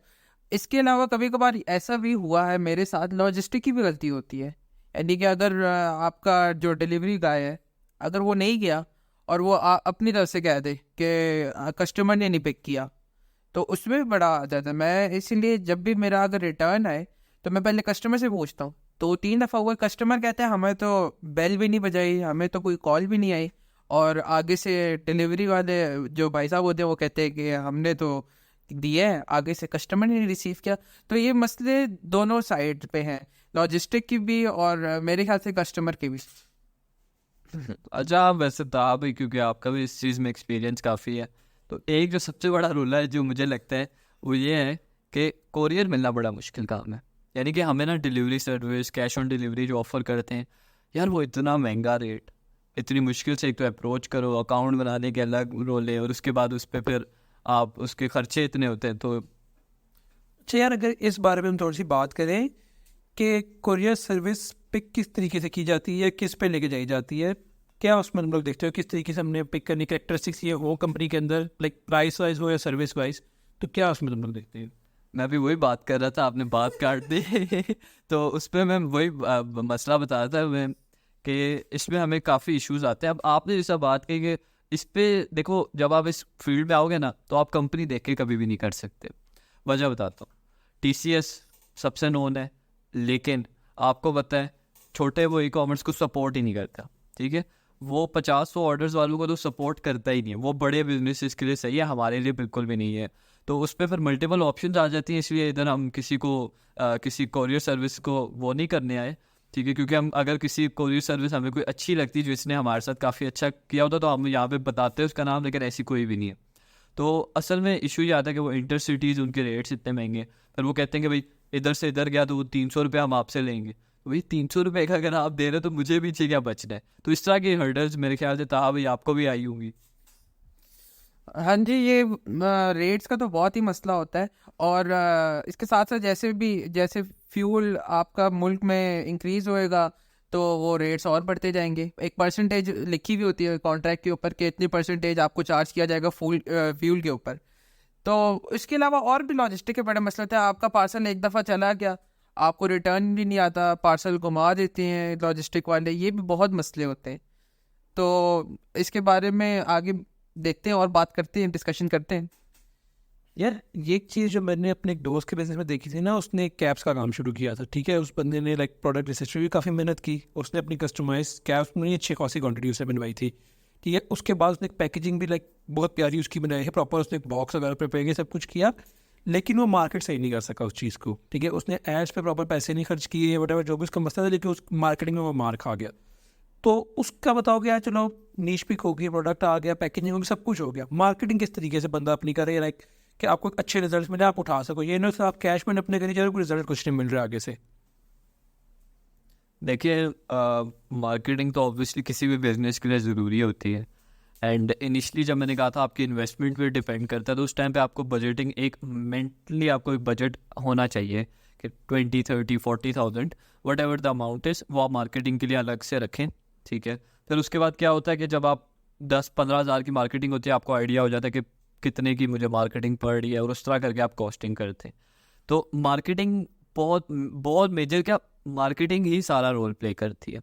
इसके अलावा कभी कभार ऐसा भी हुआ है मेरे साथ, लॉजिस्टिक की भी गलती होती है। यानी कि अगर आपका जो डिलीवरी गाय है, अगर वो नहीं गया और वो अपनी तरफ से कह दे कि कस्टमर ने नहीं पिक किया, तो उसमें भी बड़ा आ जाता है। मैं इसीलिए जब भी मेरा अगर रिटर्न आए तो मैं पहले कस्टमर से पूछता हूँ। 2-3 दफ़ा हुआ कस्टमर कहते हैं हमें तो बेल भी नहीं बजाई, हमें तो कोई कॉल भी नहीं आई, और आगे से डिलीवरी वाले जो भाई साहब होते हैं वो कहते हैं कि हमने तो दिया है, आगे से कस्टमर ने रिसीव किया। तो ये मसले दोनों साइड पे हैं, लॉजिस्टिक की भी और मेरे ख्याल से कस्टमर की भी। अच्छा, आप वैसे तो आप ही, क्योंकि आपका भी इस चीज़ में एक्सपीरियंस काफ़ी है, तो एक जो सबसे बड़ा रूल है जो मुझे लगता है वो ये है कि कोरियर मिलना बड़ा मुश्किल काम है। यानी कि हमें ना delivery service, cash on delivery जो ऑफ़र करते हैं, यार वो इतना महंगा रेट, इतनी मुश्किल से एक तो अप्रोच करो, अकाउंट बनाने के अलग रोले, और उसके बाद उस पर फिर आप उसके खर्चे इतने होते हैं। तो अच्छा यार, अगर इस बारे में हम थोड़ी सी बात करें कि कुरियर सर्विस पिक किस तरीके से की जाती है, किस पे लेके जाई जाती है, क्या उसमें हम लोग देखते हो किस तरीके से हमने पिक करनी, कैरेक्टरिस्टिक्स ये हो कंपनी के अंदर, लाइक प्राइस वाइज हो या सर्विस वाइज, तो क्या उसमें तुम लोग देखते हो? मैं भी वही बात कर रहा था, आपने बात काट दी तो उस पर मैं वही मसला बता रहा था मैं कि इसमें हमें काफ़ी इश्यूज आते हैं। अब आपने जैसा बात की कि इस पे देखो, जब आप इस फील्ड में आओगे ना तो आप कंपनी देख के कभी भी नहीं कर सकते। वजह बताता हूँ। TCS सबसे नोन है, लेकिन आपको पता है छोटे वो ई कॉमर्स को सपोर्ट ही नहीं करता, ठीक है। वो 50-100 ऑर्डर्स वालों को तो सपोर्ट करता ही नहीं है। वो बड़े बिजनेसेस के लिए सही है, हमारे लिए बिल्कुल भी नहीं है। तो उस पर फिर मल्टीपल ऑप्शंस आ जाती हैं, इसलिए इधर हम किसी कोरियर सर्विस को वो नहीं करने आए, ठीक है। क्योंकि हम अगर किसी कोरियर सर्विस हमें कोई अच्छी लगती जो इसने हमारे साथ काफ़ी अच्छा किया होता तो हम यहाँ पे बताते हैं उसका नाम, लेकिन ऐसी कोई भी नहीं है। तो असल में इशू ये आता है कि वो इंटर सिटीज़, उनके रेट्स इतने महंगे, फिर वो कहते हैं कि भाई इधर से इधर गया तो वो 300 रुपये हम आपसे लेंगे। तो भाई 300 रुपये का अगर आप दे रहे हो तो मुझे भी चाहिए क्या बचना है। तो इस तरह की हर्डल्स मेरे ख्याल से था भाई आपको भी आई होंगी। हाँ जी, ये रेट्स का तो बहुत ही मसला होता है। और इसके साथ साथ जैसे फ्यूल आपका मुल्क में इंक्रीज़ होएगा तो वो रेट्स और बढ़ते जाएंगे। एक परसेंटेज लिखी हुई होती है कॉन्ट्रैक्ट के ऊपर कि इतनी परसेंटेज आपको चार्ज किया जाएगा फ्यूल के ऊपर। तो इसके अलावा और भी लॉजिस्टिक के बड़े मसले होते हैं। आपका पार्सल एक दफ़ा चला गया, आपको रिटर्न भी नहीं आता, पार्सल घुमा देते हैं लॉजिस्टिक वाले, ये भी बहुत मसले होते हैं। तो इसके बारे में आगे देखते हैं और बात करते हैं, डिस्कशन करते हैं। यार ये एक चीज़ जो मैंने अपने एक दोस्त के बिजनेस में देखी थी ना, उसने एक कैप्स का काम शुरू किया था, ठीक है। उस बंदे ने लाइक प्रोडक्ट रिसर्च में भी काफ़ी मेहनत की, उसने अपनी कस्टमाइज कैप्स में अच्छी खासी क्वांटिटी उसने बनवाई थी, ठीक है। उसके बाद उसने पैकेजिंग भी लाइक बहुत प्यारी उसकी बनाई है, प्रॉपर उसने बॉक्स वगैरह प्रिपेयर किया, सब कुछ किया, लेकिन वो मार्केट सही नहीं कर सका उस चीज़ को, ठीक है। उसने एड्स पे प्रॉपर पैसे नहीं खर्च किए, वट जो भी उसका मसला था, लेकिन उस मार्केटिंग में वो मार खा गया। तो उसका बताओ क्या, चलो नीश पिक हो गई, प्रोडक्ट आ गया, पैकेजिंग हो गई, सब कुछ हो गया, मार्केटिंग किस तरीके से बंदा अपनी करे, लाइक कि आपको अच्छे रिजल्ट मिले, आप उठा सको। ये ना सिर्फ आप कैश में अपने करी जा रहे हो, रिजल्ट कुछ नहीं मिल रहा आगे से। देखिए, मार्केटिंग तो ऑब्वियसली किसी भी बिजनेस के लिए ज़रूरी होती है। एंड इनिशियली जब मैंने कहा था आपकी इन्वेस्टमेंट पे डिपेंड करता है, तो उस टाइम पे आपको बजटिंग एक मेंटली आपको एक बजट होना चाहिए कि 20, 30, 40,000 what ever the amount is, वो आप मार्केटिंग के लिए अलग से रखें, ठीक है। फिर उसके बाद क्या होता है कि जब आप 10-15 हज़ार की मार्केटिंग होती है, आपको आइडिया हो जाता है कि कितने की मुझे मार्केटिंग पड़ रही है, और उस तरह करके आप कॉस्टिंग करते हैं। तो मार्केटिंग बहुत बहुत मेजर, क्या मार्केटिंग ही सारा रोल प्ले करती है।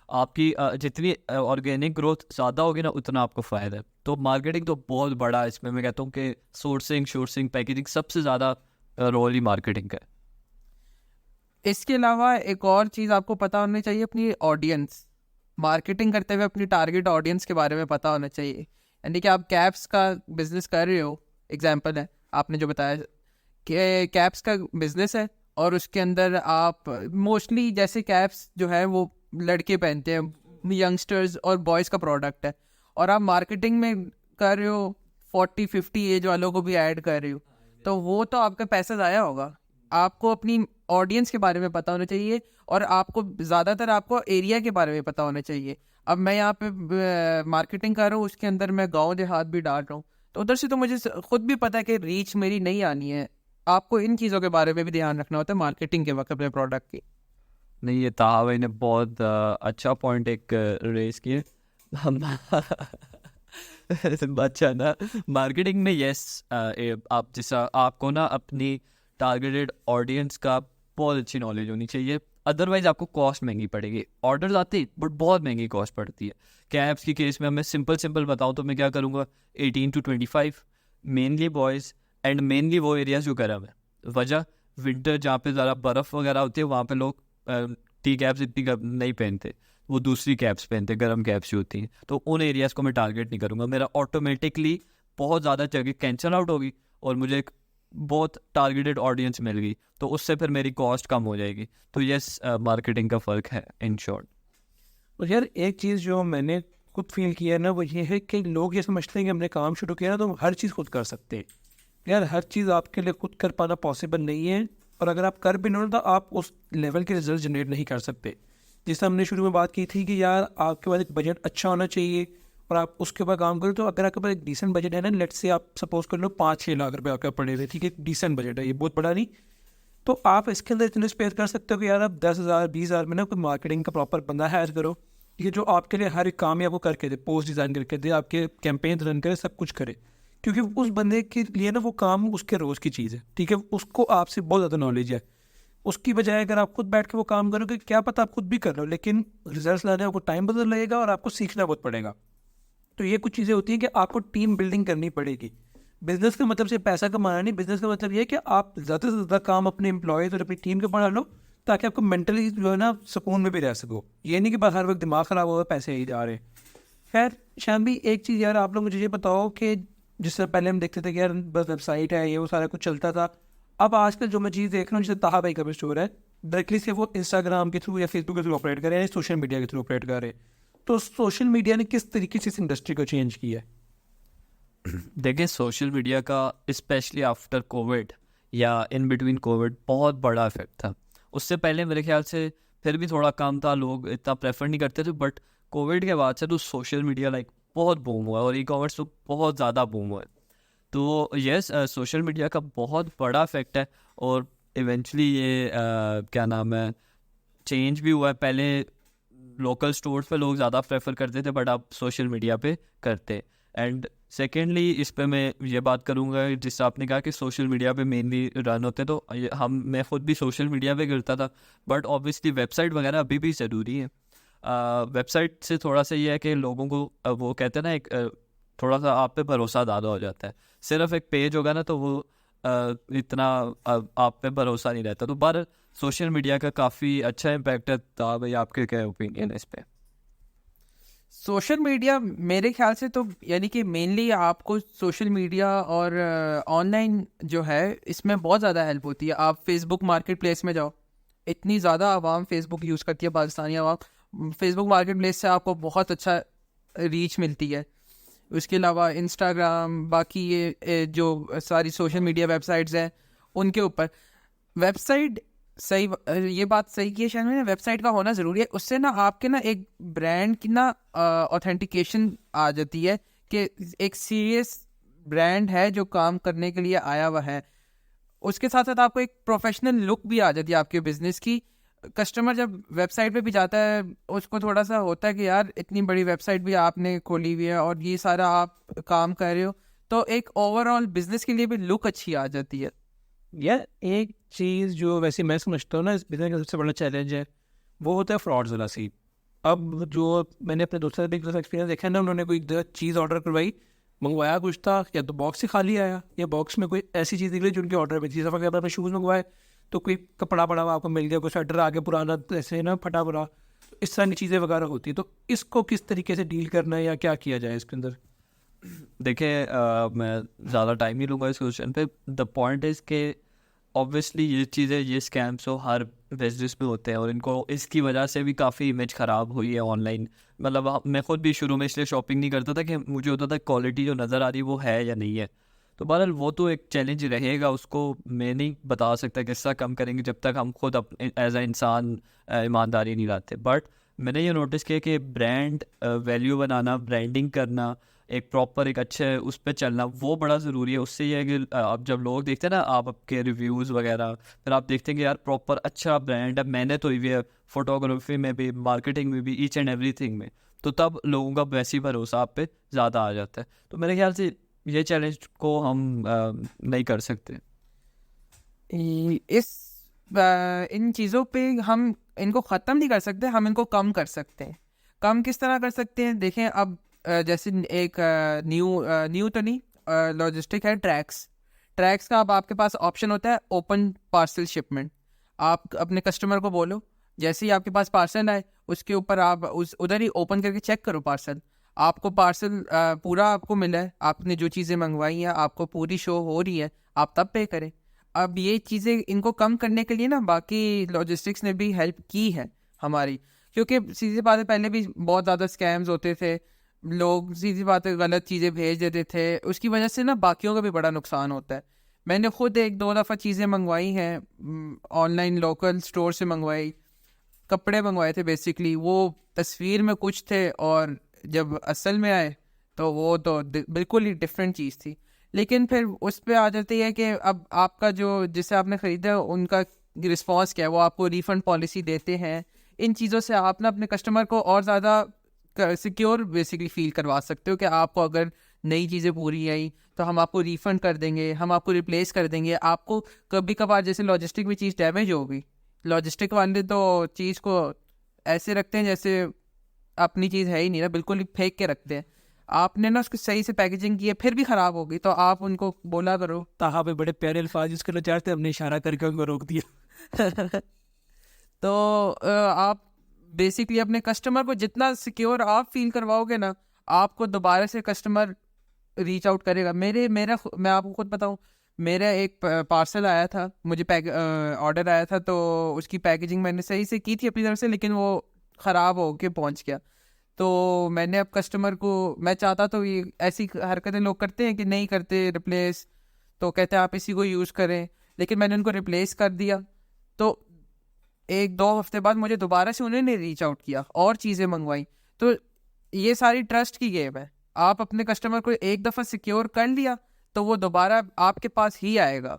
आपकी जितनी ऑर्गेनिक ग्रोथ ज़्यादा होगी ना, उतना आपको फ़ायदा है। तो मार्केटिंग तो बहुत बड़ा है इसमें। मैं कहता हूँ कि सोर्सिंग पैकेजिंग सबसे ज़्यादा रोल ही मार्केटिंग का है। इसके अलावा एक और चीज़ आपको पता होनी चाहिए, अपनी ऑडियंस। मार्केटिंग करते हुए अपनी टारगेट ऑडियंस के बारे में पता होना चाहिए। यानी कि आप कैप्स का बिजनेस कर रहे हो, एग्जांपल है आपने जो बताया कि कैप्स का बिजनेस है, और उसके अंदर आप मोस्टली जैसे कैप्स जो है वो लड़के पहनते हैं, यंगस्टर्स और बॉयज़ का प्रोडक्ट है, और आप मार्केटिंग में कर रहे हो 40-50 एज वालों को भी ऐड कर रहे हो, तो वो तो आपका पैसा ज़ाया होगा। आपको अपनी ऑडियंस के बारे में पता होना चाहिए, और आपको ज़्यादातर आपको एरिया के बारे में पता होना चाहिए। अब मैं यहाँ पे मार्केटिंग कर रहा हूँ, उसके अंदर मैं गांव देहात भी डाल रहा हूँ, तो उधर से तो मुझे खुद भी पता है कि रीच मेरी नहीं आनी है। आपको इन चीज़ों के बारे में भी ध्यान रखना होता है मार्केटिंग के वक्त अपने प्रोडक्ट की। नहीं, ये ताहा भाई ने बहुत अच्छा पॉइंट एक रेस किए। हम अच्छा ना, मार्केटिंग में यस, आप जैसा आपको ना अपनी टारगेटेड ऑडियंस का बहुत अच्छी नॉलेज होनी चाहिए, अदरवाइज आपको कॉस्ट महंगी पड़ेगी। ऑर्डर्स आते हैं बट बहुत महंगी कॉस्ट पड़ती है। कैब्स की केस में मैं सिंपल बताऊँ तो मैं क्या करूँगा, 18 to 25 mainly boys, and mainly वो एरियाज जो गर्म है। वजह विंटर जहाँ पे ज़रा बर्फ़ वगैरह होती है, वहाँ पे लोग टी कैप्स इतनी नहीं पहनते, वो दूसरी कैप्स पहनते, गर्म कैप्स जो होती हैं। तो उन एरियाज़ को मैं टारगेट नहीं करूँगा। मेरा ऑटोमेटिकली बहुत ज़्यादा जगह कैंसिल आउट होगी, और मुझे एक बहुत टारगेटेड ऑडियंस मिल गई, तो उससे फिर मेरी कॉस्ट कम हो जाएगी। तो यस, मार्केटिंग का फ़र्क है इन शॉर्ट। और यार एक चीज़ जो मैंने खुद फील किया है ना, वो ये है कि लोग ये समझते हैं कि हमने काम शुरू किया ना तो हम हर चीज़ खुद कर सकते हैं। यार हर चीज़ आपके लिए खुद कर पाना पॉसिबल नहीं है, और अगर आप कर भी लो तो आप उस लेवल के रिजल्ट जनरेट नहीं कर सकते। जैसे हमने शुरू में बात की थी कि यार आपके पास एक बजट अच्छा होना चाहिए, और आप उसके ऊपर काम करो। तो अगर आपके पास एक डिसेंट बजट है ना, लेट से आप सपोज कर लो 5-6 लाख रुपये आपका पड़े हुए, ठीक है, डिसेंट बजट है, ये बहुत बड़ा नहीं, तो आप इसके अंदर इतने स्पेयर कर सकते हो कि यार आप 10,000 20,000 में ना कोई मार्केटिंग का प्रॉपर बंदा हायर करो, ठीक है, जो आपके लिए हर एक काम ही आपको करके दे, पोस्ट डिज़ाइन करके दे, आपके कैंपेन रन करे, सब कुछ करे। क्योंकि उस बंदे के लिए ना वो काम उसके रोज़ की चीज़ है, ठीक है, उसको आपसे बहुत ज़्यादा नॉलेज है। उसकी बजाय अगर आप खुद बैठ के वो काम करोगे, क्या पता आप खुद भी कर लो, लेकिन रिजल्ट लाने में आपको टाइम बदल लगेगा और आपको सीखना बहुत पड़ेगा। तो ये कुछ चीज़ें होती हैं कि आपको टीम बिल्डिंग करनी पड़ेगी। बिजनेस का मतलब सिर्फ पैसा कमाना नहीं, बिजनेस का मतलब ये है कि आप ज़्यादा से ज़्यादा काम अपने एम्प्लॉयज़ और अपनी टीम के बढ़ा लो, ताकि आपको मेंटली जो है ना सुकून में भी रह सको। ये नहीं कि बस हर वक्त दिमाग ख़राब हुआ पैसे ही जा रहे। खैर शाम भी एक चीज़ यार, आप लोग मुझे ये बताओ कि जिस तरह पहले हम देखते थे कि यार बस वेबसाइट है, ये वो सारा कुछ चलता था, अब आजकल जो मैं चीज़ देख रहा हूँ, जैसे ताहा भाई का भी स्टोर है, डायरेक्टली से वो इंस्टाग्राम के थ्रू या फेसबुक के थ्रू ऑपरेट कर रहे हैं, सोशल मीडिया के थ्रू ऑपरेट कर रहे हैं। तो सोशल मीडिया ने किस तरीके से इस इंडस्ट्री को चेंज किया है? देखिए, सोशल मीडिया का स्पेशली आफ्टर कोविड या इन बिटवीन कोविड बहुत बड़ा इफेक्ट था। उससे पहले मेरे ख्याल से फिर भी थोड़ा कम था, लोग इतना प्रेफर नहीं करते थे, बट कोविड के बाद से तो सोशल मीडिया लाइक बहुत बूम हुआ, और ई कॉमर्स तो बहुत ज़्यादा बूम हुआ है। तो यस, सोशल मीडिया का बहुत बड़ा इफेक्ट है, और इवेंचुअली ये क्या नाम है, चेंज भी हुआ है। पहले लोकल स्टोर्स पे लोग ज़्यादा प्रेफर करते थे, बट अब सोशल मीडिया पे करते। एंड सेकेंडली इस पे मैं ये बात करूँगा, जिससे आपने कहा कि सोशल मीडिया पे मेनली रन होते, तो मैं खुद भी सोशल मीडिया पे करता था, बट ऑब्वियसली वेबसाइट वगैरह अभी भी ज़रूरी है। वेबसाइट से थोड़ा सा ये है कि लोगों को वो कहते हैं ना, एक थोड़ा सा आप पे भरोसा ज़्यादा हो जाता है। सिर्फ एक पेज होगा ना तो वो इतना आप पे भरोसा नहीं रहता। तो पर सोशल मीडिया का काफ़ी अच्छा इम्पैक्ट है। तो भाई आपके क्या ओपिनियन है इस पे? सोशल मीडिया मेरे ख्याल से तो यानी कि मेनली आपको सोशल मीडिया और ऑनलाइन जो है इसमें बहुत ज़्यादा हेल्प होती है। आप फेसबुक मार्केट प्लेस में जाओ, इतनी ज़्यादा आवाम फेसबुक यूज़ करती है, पाकिस्तानी आवाम। फेसबुक मार्केट प्लेस से आपको बहुत अच्छा रीच मिलती है। उसके अलावा इंस्टाग्राम, बाकी ये जो सारी सोशल मीडिया वेबसाइट्स हैं उनके ऊपर वेबसाइट सही, ये बात सही की है शायद मैंने, वेबसाइट का होना ज़रूरी है। उससे ना आपके ना एक ब्रांड की ना ऑथेंटिकेशन आ जाती है कि एक सीरियस ब्रांड है जो काम करने के लिए आया हुआ है। उसके साथ साथ आपको एक प्रोफेशनल लुक भी आ जाती है आपके बिजनेस की। कस्टमर जब वेबसाइट पे भी जाता है उसको थोड़ा सा होता है कि यार इतनी बड़ी वेबसाइट भी आपने खोली हुई है और ये सारा आप काम कर रहे हो, तो एक ओवरऑल बिजनेस के लिए भी लुक अच्छी आ जाती है। यार एक चीज़ जो वैसे मैं समझता हूँ ना इस बिजनेस का सबसे बड़ा चैलेंज है, वो होता है फ्रॉड वाला सी। अब जो मैंने अपने दोस्तों से एक्सपीरियंस देखा है ना, उन्होंने कोई चीज़ ऑर्डर करवाई, मंगवाया कुछ था, या तो बॉक्स ही खाली आया या बॉक्स में कोई ऐसी चीज़ निकली जो उनके ऑर्डर में थी। सफ़र के बाद शूज़ मंगवाए तो कोई कपड़ा पड़ा हुआ आपको मिल गया, कोई स्वेटर आगे पुराना ऐसे ना फटा पड़ा, इस तरह की चीज़ें वगैरह होती है। तो इसको किस तरीके से डील करना है या क्या किया जाए इसके अंदर? देखिए मैं ज़्यादा टाइम नहीं लूँगा इस क्वेश्चन पे। द पॉइंट इज़ के ऑब्वियसली ये चीज़ें, ये स्कैम्स तो हर बिजनेस में होते हैं और इनको इसकी वजह से भी काफ़ी इमेज ख़राब हुई है ऑनलाइन। मतलब मैं खुद भी शुरू में इसलिए शॉपिंग नहीं करता था कि मुझे होता था क्वालिटी जो नज़र आ रही है वो है या नहीं है। तो बहरहाल वो तो एक चैलेंज रहेगा, उसको मैं नहीं बता सकता किसका कम करेंगे जब तक हम खुद अपने एज ए इंसान ईमानदारी नहीं लाते। बट मैंने ये नोटिस किया कि ब्रांड वैल्यू बनाना, ब्रांडिंग करना, एक प्रॉपर एक अच्छे उस पर चलना, वो बड़ा ज़रूरी है। उससे ये है कि अब जब लोग देखते हैं ना आपके रिव्यूज़ वगैरह, फिर आप देखते हैं कि यार प्रॉपर अच्छा ब्रांड है, मेहनत हुई हुई है फोटोग्राफी में भी, मार्केटिंग में भी, ईच एंड एवरीथिंग में, तो तब लोगों का वैसी भरोसा आप पे ज़्यादा आ जाता है। तो मेरे ख्याल से ये चैलेंज को हम नहीं कर सकते। इन चीज़ों पे हम इनको ख़त्म नहीं कर सकते, हम इनको कम कर सकते हैं। कम किस तरह कर सकते हैं? देखें अब जैसे एक न्यू तो नहीं लॉजिस्टिक है ट्रैक्स का। अब आपके पास ऑप्शन होता है ओपन पार्सल शिपमेंट। आप अपने कस्टमर को बोलो जैसे ही आपके पास पार्सल आए उसके ऊपर आप उधर ही ओपन करके चेक करो पार्सल। आपको पार्सल पूरा आपको मिला है, आपने जो चीज़ें मंगवाई हैं आपको पूरी शो हो रही है, आप तब पे करें। अब ये चीज़ें इनको कम करने के लिए ना बाकी लॉजिस्टिक्स ने भी हेल्प की है हमारी, क्योंकि सीधी बात है पहले भी बहुत ज़्यादा स्कैम्स होते थे, लोग सीधी बात है गलत चीज़ें भेज देते थे, उसकी वजह से ना बाकियों का भी बड़ा नुकसान होता है। मैंने खुद एक दो दफ़ा चीज़ें मंगवाई हैं ऑनलाइन, लोकल स्टोर से मंगवाई, कपड़े मंगवाए थे बेसिकली, वो तस्वीर में कुछ थे और जब असल में आए तो वो तो बिल्कुल ही डिफरेंट चीज़ थी। लेकिन फिर उस पे आ जाती है कि अब आपका जो जिसे आपने ख़रीदा उनका रिस्पॉन्स क्या है, वो आपको रिफ़ंड पॉलिसी देते हैं। इन चीज़ों से आप ना अपने कस्टमर को और ज़्यादा सिक्योर बेसिकली फ़ील करवा सकते हो कि आपको अगर नई चीज़ें पूरी आई तो हम आपको रिफ़ंड कर देंगे, हम आपको रिप्लेस कर देंगे। आपको कभी कभार जैसे लॉजिस्टिक में चीज़ डैमेज हो गई, लॉजिस्टिक वाले तो चीज़ को ऐसे रखते हैं जैसे अपनी चीज़ है ही नहीं ना, बिल्कुल ही फेंक के रखते हैं। आपने ना उसको सही से पैकेजिंग की है फिर भी ख़राब हो गई तो आप उनको बोला करो। ताहा पे बड़े प्यारे अल्फाज यूज़ करना चाहते, हमने इशारा करके उनको रोक दिया। तो आप बेसिकली अपने कस्टमर को जितना सिक्योर आप फील करवाओगे ना, आपको दोबारा से कस्टमर रीच आउट करेगा। मैं आपको खुद बताऊं, मेरा एक पार्सल आया था, मुझे ऑर्डर आया था, तो उसकी पैकेजिंग मैंने सही से की थी अपनी तरफ से, लेकिन वो ख़राब हो के पहुंच गया। तो मैंने अब कस्टमर को, मैं चाहता तो ये ऐसी हरकतें लोग करते हैं कि नहीं करते रिप्लेस, तो कहते हैं आप इसी को यूज़ करें, लेकिन मैंने उनको रिप्लेस कर दिया। तो एक दो हफ्ते बाद मुझे दोबारा से उन्होंने रीच आउट किया और चीज़ें मंगवाई। तो ये सारी ट्रस्ट की गेम है। आप अपने कस्टमर को एक दफ़ा सिक्योर कर लिया तो वो दोबारा आपके पास ही आएगा।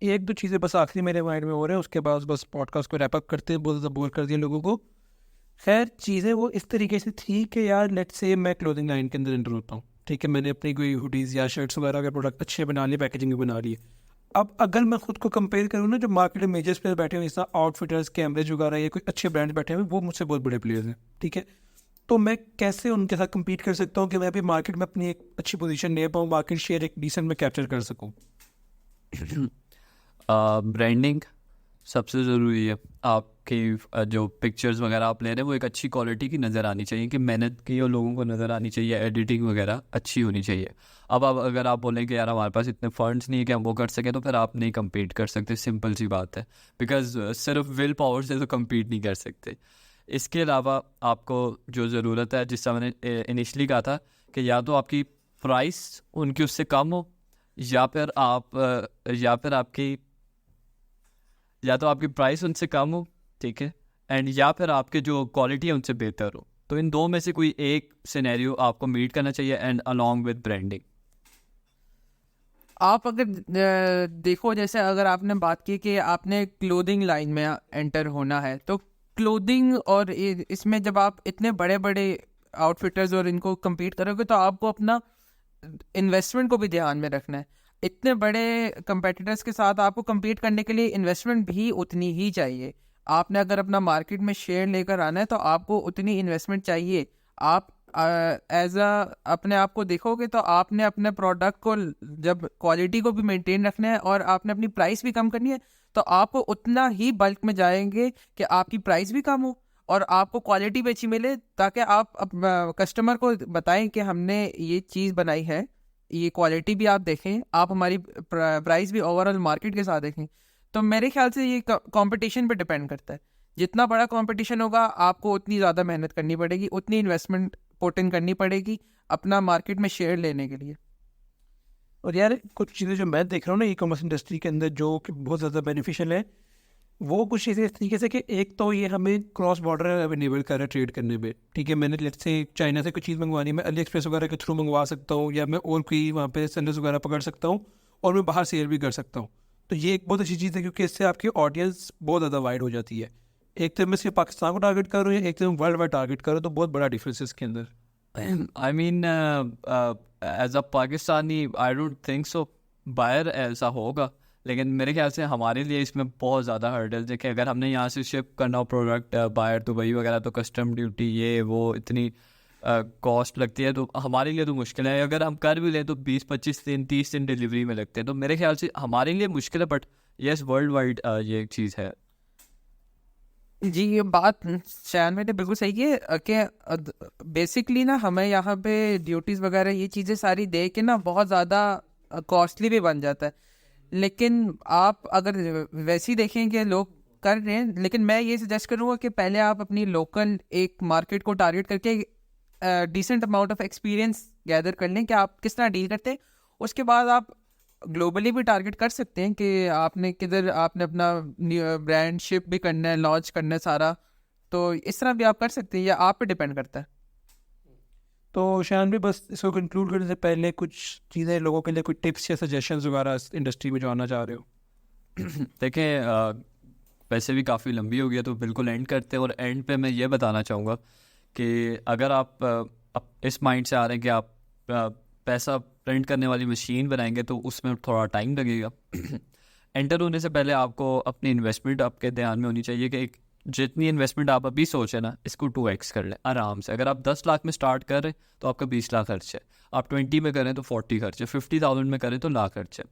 एक दो चीज़ें बस आखिरी मेरे माइंड में हो रहे हैं, उसके बाद बस पॉडकास्ट को रैप अप करते हैं, बहुत बोर कर दिया लोगों को। खैर चीज़ें वो इस तरीके से थी कि यार लेट्स से मैं क्लोथिंग लाइन के अंदर एंटर होता हूँ, ठीक है, मैंने अपनी कोई हुडीज़ या शर्ट्स वगैरह के प्रोडक्ट अच्छे बना लिए, पैकेजिंग भी बना लिए। अब अगर मैं खुद को कंपेयर करूँ ना, जो मार्केट में मेजर्स प्लेयर बैठे हुए, जैसा आउटफिटर्स, कैमरेज वगैरह, या कोई अच्छे ब्रांड्स बैठे हुए, वो मुझसे बहुत बड़े प्लेयर्स हैं, ठीक है। तो मैं कैसे उनके साथ कम्पीट कर सकता हूँ कि मैं भी मार्केट में अपनी एक अच्छी पोजीशन ले पाऊँ, मार्केट शेयर एक डिसेंट में कैप्चर कर सकूँ? ब्रांडिंग सबसे ज़रूरी है। आपकी जो पिक्चर्स वगैरह आप ले रहे हैं वो एक अच्छी क्वालिटी की नज़र आनी चाहिए, कि मेहनत की और लोगों को नज़र आनी चाहिए, एडिटिंग वगैरह अच्छी होनी चाहिए। अब अगर आप बोलें कि यार हमारे पास इतने फंड्स नहीं है कि हम वो कर सकें, तो फिर आप नहीं कम्पीट कर सकते, सिंपल सी बात है। बिकॉज सिर्फ विल पावर से तो कम्पीट नहीं कर सकते। इसके अलावा आपको जो ज़रूरत है, जिससे मैंने इनिशली कहा था कि या तो आपकी प्राइस उनकी उससे कम हो, या फिर आपकी प्राइस उनसे कम हो, ठीक है, एंड या फिर आपके जो क्वालिटी है उनसे बेहतर हो। तो इन दो में से कोई एक सिनेरियो आपको मीट करना चाहिए, एंड अलॉन्ग विद ब्रांडिंग। आप अगर देखो, जैसे अगर आपने बात की कि आपने क्लोथिंग लाइन में एंटर होना है, तो क्लोथिंग और इसमें जब आप इतने बड़े बड़े आउटफिटर्स और इनको compete करोगे, तो आपको अपना इन्वेस्टमेंट को भी ध्यान में रखना है। इतने बड़े कंपेटिटर्स के साथ आपको compete करने के लिए इन्वेस्टमेंट भी उतनी ही चाहिए। आपने अगर अपना मार्केट में शेयर लेकर आना है, तो आपको उतनी इन्वेस्टमेंट चाहिए। आप एज अपने आप को देखोगे, तो आपने अपने प्रोडक्ट को जब क्वालिटी को भी मेंटेन रखना है और आपने अपनी प्राइस भी कम करनी है, तो आपको उतना ही बल्क में जाएंगे कि आपकी प्राइस भी कम हो और आपको क्वालिटी भी अच्छी मिले, ताकि आप कस्टमर को बताएं कि हमने ये चीज़ बनाई है, ये क्वालिटी भी आप देखें, आप हमारी प्राइस भी ओवरऑल मार्केट के साथ देखें। तो मेरे ख्याल से ये कंपटीशन पे डिपेंड करता है। जितना बड़ा कंपटीशन होगा, आपको उतनी ज़्यादा मेहनत करनी पड़ेगी, उतनी इन्वेस्टमेंट पुट इन करनी पड़ेगी अपना मार्केट में शेयर लेने के लिए। और यार कुछ चीज़ें जो मैं देख रहा हूँ ना ई कॉमर्स इंडस्ट्री के अंदर जो कि बहुत ज़्यादा बेनिफिशियल है, वो कुछ चीज़ें इस तरीके से कि एक तो ये हमें क्रॉस बॉर्डर इनेबल कर रहा है ट्रेड करने में। ठीक है, मैंने लेट्स से चाइना से कोई चीज़ मंगवानी है, मैं अली एक्सप्रेस वगैरह के थ्रू मंगवा सकता हूँ, या मैं और कोई वहाँ पे सेंडर्स वगैरह पकड़ सकता हूँ और मैं बाहर सेल भी कर सकता हूँ। तो ये एक बहुत अच्छी चीज़ है, क्योंकि इससे आपकी ऑडियंस बहुत ज़्यादा वाइड हो जाती है। एक तो मैं सिर्फ पाकिस्तान को टारगेट कर रहा हूँ, एक तो मैं वर्ल्ड वाइड टारगेट कर रहा हूँ, तो बहुत बड़ा डिफरेंस है इसके अंदर। I mean, as a Pakistani I don't think so buyer ऐसा होगा, लेकिन मेरे ख्याल से हमारे लिए इसमें बहुत ज़्यादा हर्डल्स है कि अगर हमने यहाँ से शिप करना हो प्रोडक्ट बायर दुबई वगैरह, तो कस्टम ड्यूटी ये वो इतनी कॉस्ट लगती है, तो हमारे लिए तो मुश्किल है। अगर हम कर भी लें तो 20-25 दिन 30 दिन डिलीवरी में लगते हैं, तो मेरे ख्याल से हमारे लिए मुश्किल है। बट यस, वर्ल्ड वाइड ये एक चीज़ है। जी, ये बात शायद मैंने बिल्कुल सही है कि बेसिकली ना हमें यहाँ पे ड्यूटीज़ वगैरह ये चीज़ें सारी दे के ना बहुत ज़्यादा कॉस्टली भी बन जाता है। लेकिन आप अगर वैसे ही देखें कि लोग कर रहे हैं, लेकिन मैं ये सजेस्ट करूँगा कि पहले आप अपनी लोकल एक मार्केट को टारगेट करके decent amount of experience gather कर लें कि आप किस तरह डील करते हैं। उसके बाद आप ग्लोबली भी टारगेट कर सकते हैं कि आपने किधर आपने अपना ब्रांड शिप भी करना है, लॉन्च करना है सारा, तो इस तरह भी आप कर सकते हैं, या आप पे डिपेंड करता है। तो शान भी बस इसको कंक्लूड करने से पहले कुछ चीज़ें लोगों के लिए, कुछ टिप्स या सजेशंस वगैरह इस इंडस्ट्री में जो आना चाह रहे हो। देखें, वैसे भी काफ़ी लंबी हो गई है, तो बिल्कुल एंड करते हैं। और एंड पे मैं ये बताना चाहूँगा कि अगर आप इस माइंड से आ रहे हैं कि आप पैसा प्रिंट करने वाली मशीन बनाएंगे, तो उसमें थोड़ा टाइम लगेगा। एंटर होने से पहले आपको अपनी इन्वेस्टमेंट आपके ध्यान में होनी चाहिए कि जितनी इन्वेस्टमेंट आप अभी सोचें ना, इसको 2x कर लें आराम से। अगर आप 10 लाख में स्टार्ट कर रहे हैं तो आपका 20 लाख खर्च है, आप 20 में करें तो 40 खर्च है, 50,000 में करें तो लाख खर्च है।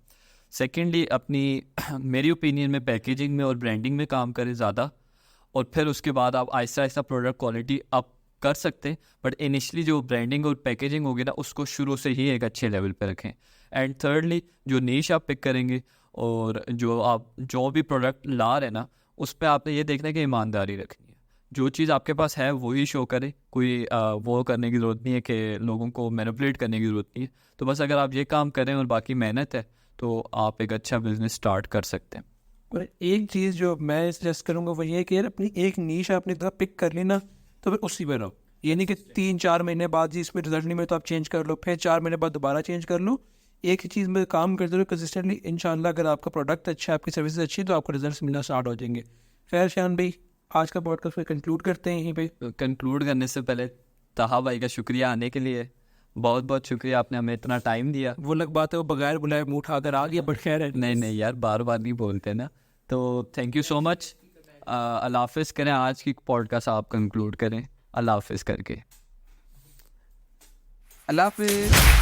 सेकेंडली, अपनी मेरी ओपिनियन में पैकेजिंग में और ब्रांडिंग में काम करें ज़्यादा, और फिर उसके बाद आप Aahista Aahista product quality up कर सकते हैं। बट इनिशली जो ब्रांडिंग और पैकेजिंग होगी ना, उसको शुरू से ही एक अच्छे लेवल पे रखें। एंड थर्डली, जो नीश आप पिक करेंगे और जो भी प्रोडक्ट ला रहे हैं ना, उस पर आपने ये देखना है कि ईमानदारी रखनी है। जो चीज़ आपके पास है वही शो करे, कोई वो करने की ज़रूरत नहीं है कि लोगों को मैनिपुलेट करने की ज़रूरत नहीं है। तो बस अगर आप ये काम करें और बाकी मेहनत है, तो आप एक अच्छा बिजनेस स्टार्ट कर सकते हैं। और एक चीज़ जो मैं सजेस्ट करूँगा वो ये है कि यार अपनी एक नीश आपने तरह पिक कर ली ना, तो फिर उसी पर रहो। ये नहीं कि 3-4 महीने बाद जी इसमें रिजल्ट नहीं मिले तो आप चेंज कर लो, फिर 4 महीने बाद दोबारा चेंज कर लो। एक ही चीज़ में काम करते रहो कंसिस्टेंटली, इंशाल्लाह अगर आपका प्रोडक्ट अच्छा है, आपकी सर्विस अच्छी है, तो आपको रिजल्ट मिलना स्टार्ट हो जाएंगे। खैर शान भाई, आज का पॉडकास्ट फिर कंक्लूड करते हैं यहीं पे। कंक्लूड करने से पहले ताहा भाई का शुक्रिया आने के लिए, बहुत बहुत शुक्रिया, आपने हमें इतना टाइम दिया। वो अलग बात है, वो बगैर बुलाए मुँह उठाकर आ गया, बट खैर है। नहीं यार, बार बार नहीं बोलते ना। तो थैंक यू सो मच। अल्लाह हाफिज़ करें, आज की पॉडकास्ट आप कंक्लूड करें अल्लाह हाफिज़ करके। अल्लाह हाफिज़।